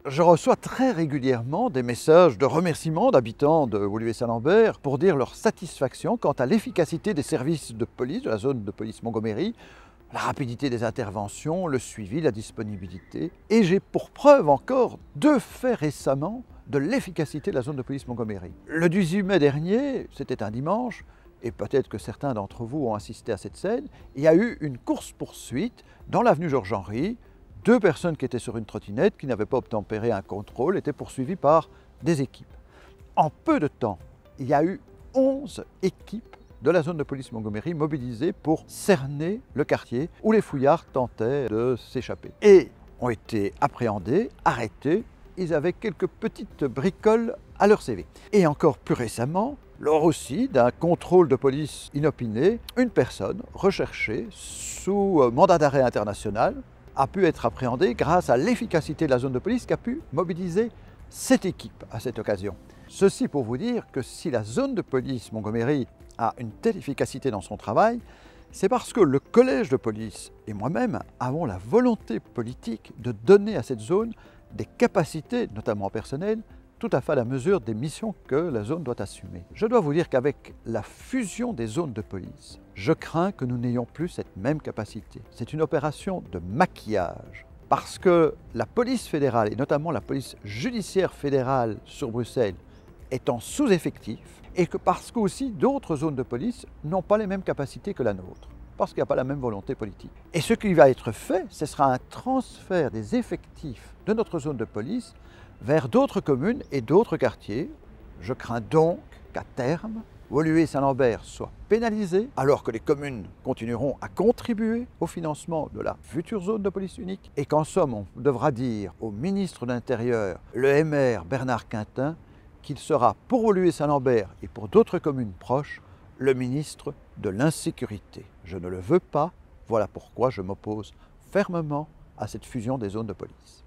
Je reçois très régulièrement des messages de remerciements d'habitants de Woluwe-Saint-Lambert pour dire leur satisfaction quant à l'efficacité des services de police de la zone de police Montgomery, la rapidité des interventions, le suivi, la disponibilité. Et j'ai pour preuve encore 2 faits récemment de l'efficacité de la zone de police Montgomery. Le 18 mai dernier, c'était un dimanche, et peut-être que certains d'entre vous ont assisté à cette scène, il y a eu une course-poursuite dans l'avenue Georges-Henri. 2 personnes qui étaient sur une trottinette, qui n'avaient pas obtempéré un contrôle, étaient poursuivies par des équipes. En peu de temps, il y a eu 11 équipes de la zone de police Montgomery mobilisées pour cerner le quartier où les fouillards tentaient de s'échapper. Et ont été appréhendés, arrêtés. Ils avaient quelques petites bricoles à leur CV. Et encore plus récemment, lors aussi d'un contrôle de police inopiné, une personne recherchée sous mandat d'arrêt international a pu être appréhendée grâce à l'efficacité de la zone de police qui a pu mobiliser 7 équipes à cette occasion. Ceci pour vous dire que si la zone de police Montgomery a une telle efficacité dans son travail, c'est parce que le collège de police et moi-même avons la volonté politique de donner à cette zone des capacités, notamment personnelles, tout à fait à la mesure des missions que la zone doit assumer. Je dois vous dire qu'avec la fusion des zones de police, je crains que nous n'ayons plus cette même capacité. C'est une opération de maquillage, parce que la police fédérale, et notamment la police judiciaire fédérale sur Bruxelles, est en sous-effectif, et que parce que aussi d'autres zones de police n'ont pas les mêmes capacités que la nôtre, parce qu'il n'y a pas la même volonté politique. Et ce qui va être fait, ce sera un transfert des effectifs de notre zone de police vers d'autres communes et d'autres quartiers. Je crains donc qu'à terme, Woluwe-Saint-Lambert soit pénalisé, alors que les communes continueront à contribuer au financement de la future zone de police unique, et qu'en somme, on devra dire au ministre de l'Intérieur, le MR Bernard Quintin, qu'il sera pour Woluwe-Saint-Lambert et pour d'autres communes proches, le ministre de l'insécurité. Je ne le veux pas, voilà pourquoi je m'oppose fermement à cette fusion des zones de police.